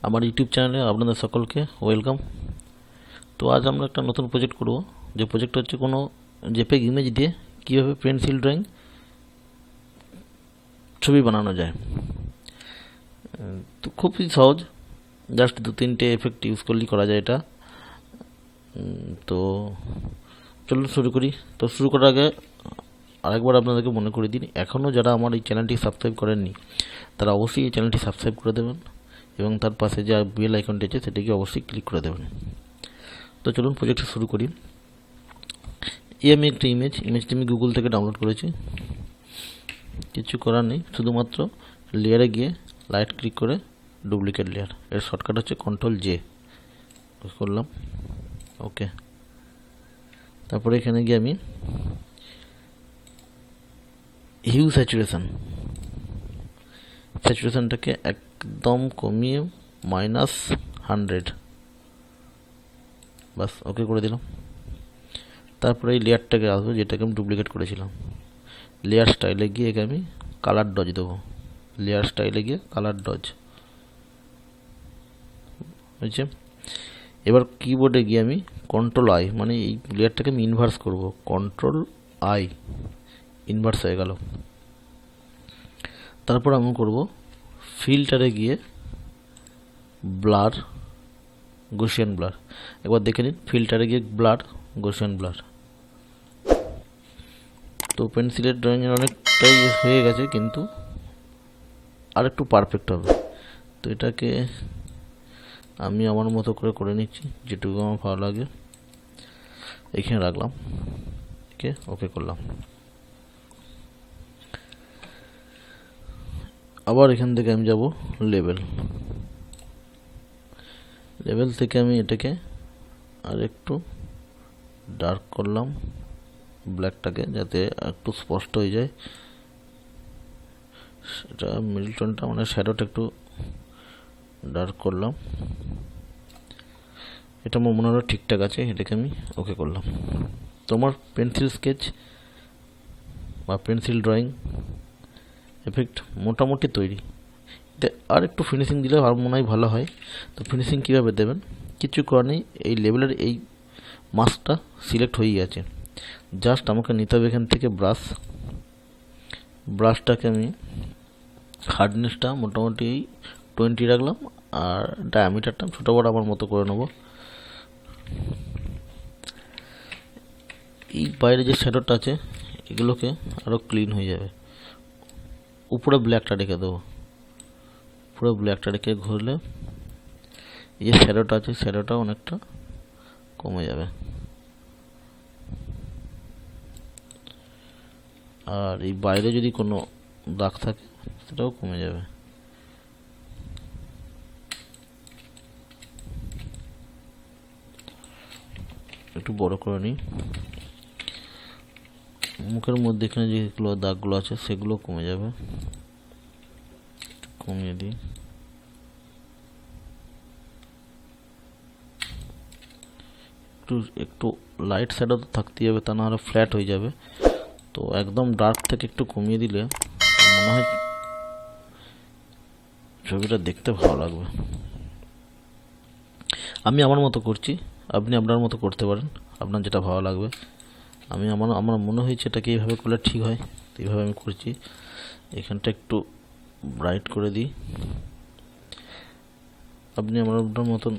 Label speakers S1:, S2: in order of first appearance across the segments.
S1: আমার ইউটিউব চ্যানেলে আপনাদের সকলকে ওয়েলকাম। তো আজ আমরা একটা নতুন প্রজেক্ট করব, যে প্রজেক্ট হচ্ছে কোনো জেপিইজি ইমেজ দিয়ে কীভাবে পেন্সিল ড্রয়িং ছবি বানানো যায়। তো খুবই সহজ, জাস্ট 2-3টে এফেক্ট ইউজ করলেই করা যায় এটা। তো চলুন শুরু করি। তো শুরু করার আগে আরেকবার আপনাদেরকে মনে করে দিন, এখনও যারা আমার এই চ্যানেলটি সাবস্ক্রাইব করেননি তারা অবশ্যই এই চ্যানেলটি সাবস্ক্রাইব করে দেবেন এবং তার পাশে যে বেল আইকনটি আছে সেটিকে অবশ্যই ক্লিক করে দেবেন। তো চলুন প্রজেক্টটা শুরু করি। আমি একটা ইমেজটি আমি গুগল থেকে ডাউনলোড করেছি। কিছু করার নেই, শুধুমাত্র লেয়ারে গিয়ে রাইট ক্লিক করে ডুপ্লিকেট লেয়ার, এর শর্টকাট হচ্ছে Ctrl+J করলাম। ওকে, তারপরে এখানে গিয়ে আমি হিউ স্যাচুরেশনটাকে একদম কমিয়ে -100, বাস ওকে করে দিলাম। তারপরে এই লেয়ারটাকে আসবো যেটাকে আমি ডুপ্লিকেট করেছিলাম, লেয়ার স্টাইলে গিয়ে একে আমি কালার ডজ দেবো। লেয়ার স্টাইলে গিয়ে কালার ডজ বুঝছে। এবার কিবোর্ডে গিয়ে আমি Ctrl+I, মানে এই লেয়ারটাকে আমি ইনভার্স করব। Ctrl+I, ইনভার্স হয়ে গেল। তারপর আমি করব ফিল্টারে গিয়ে ব্লার, গসিয়ান ব্লার। একবার দেখে নিন, ফিল্টারে গিয়ে ব্লার, গসিয়ান ব্লার। তো পেন্সিলের ড্রয়িংয়ের অনেকটাই হয়ে গেছে, কিন্তু আর একটু পারফেক্ট হবে। তো এটাকে আমি আমার মতো করে নিচ্ছি, যেটুকু আমার ভালো লাগে। এখানে রাখলাম, ওকে করলাম। আবার এখান থেকে আমি যাব লেভেল থেকে আমি এটাকে আর একটু ডার্ক করলাম, ব্ল্যাকটাকে, যাতে একটু স্পষ্ট হয়ে যায়। এটা মিডল টোনটা, মানে শ্যাডোটা একটু ডার্ক করলাম। এটা আমার মনে হলো ঠিকঠাক আছে, এটাকে আমি ওকে করলাম। তোমার পেন্সিল স্কেচ বা পেন্সিল ড্রয়িং এফেক্ট মোটামুটি তৈরি। আর একটু ফিনিশিং দিলে আর মনে হয় ভালো হয়। তো ফিনিশিং কীভাবে দেবেন, কিছু করার নেই। এই লেভেলের এই মাস্কটা সিলেক্ট হয়েই আছে, জাস্ট আমাকে নিতে হবে এখান থেকে ব্রাশটাকে আমি হার্ডনেসটা মোটামুটি 20 রাখলাম, আর ডায়ামিটারটা ছোটো বড় আমার মতো করে নেব। এই বাইরে যে শ্যাডোটা আছে এগুলোকে আরও ক্লিন হয়ে যাবে। উপরে ব্ল্যাকটা রেখে দেবো, পুরো ব্ল্যাকটা রেখে ঘুরলে এই যে শ্যাডোটা আছে শ্যাডোটা অনেকটা কমে যাবে, আর এই বাইরে যদি কোনো দাগ থাকে সেটাও কমে যাবে। একটু বড় করে নিই। মুখের মধ্যে এখানে যেগুলো দাগগুলো আছে সেগুলো কমে যাবে, কমিয়ে দিই। একটু লাইট শ্যাডো তো থাকতেই হবে, তা না হলে ফ্ল্যাট হয়ে যাবে। তো একদম ডার্ক থেকে একটু কমিয়ে দিলে মনে হয় ছবিটা দেখতে ভালো লাগবে। আমি আমার মতো করছি, আপনি আপনার মতো করতে পারেন, আপনার যেটা ভালো লাগবে। আমার মনে হয়েছে এটাকে এইভাবে করলে ঠিক হয়, এইভাবে আমি করছি। এখানটা একটু ব্রাইট করে দিই, আপনি আপনার মতন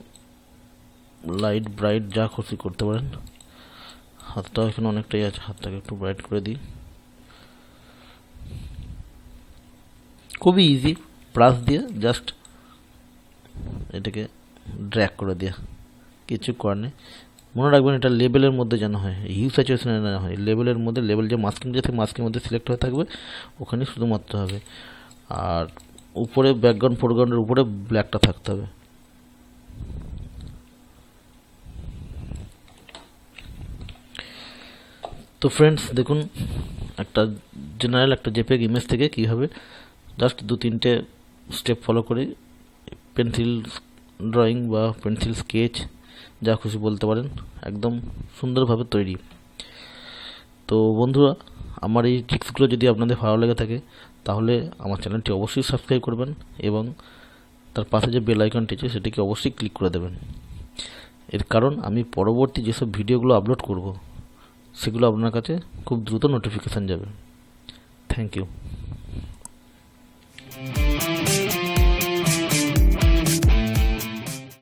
S1: লাইট ব্রাইট যা খুশি করতে পারেন। হাতটাও এখানে অনেকটাই আছে, হাতটাকে একটু ব্রাইট করে দিই। খুবই ইজি, ব্রাশ দিয়ে জাস্ট এটাকে ড্র্যাগ করে দেওয়া, কিছু করার নেই। মনে রাখবেন এটা লেবেলের মধ্যে যেন হয়, হিউ স্যাচুরেশনে না হয়, লেবেলের মধ্যে। লেবেল যে মাস্কিং যে মাস্কের মধ্যে সিলেক্ট হয়ে থাকবে ওখানে শুধুমাত্র হবে, আর উপরে ব্যাকগ্রাউন্ড ফোরগ্রাউন্ডের উপরে ব্ল্যাকটা থাকতে হবে। তো ফ্রেন্ডস দেখুন, একটা জেনারেল একটা জেপিইজি ইমেজ থেকে কীভাবে জাস্ট 2-3টে স্টেপ ফলো করে পেন্সিল ড্রয়িং বা পেন্সিল স্কেচ যা খুশি বলতে পারেন, একদম সুন্দরভাবে তৈরি। তো বন্ধুরা, আমার এই ট্রিক্সগুলো যদি আপনাদের ভালো লেগে থাকে তাহলে আমার চ্যানেলটি অবশ্যই সাবস্ক্রাইব করবেন এবং তার পাশে যে বেল আইকনটি আছে সেটিকে অবশ্যই ক্লিক করে দেবেন। এর কারণ আমি পরবর্তী যেসব ভিডিওগুলো আপলোড করব সেগুলো আপনার কাছে খুব দ্রুত নোটিফিকেশান যাবে। Thank you.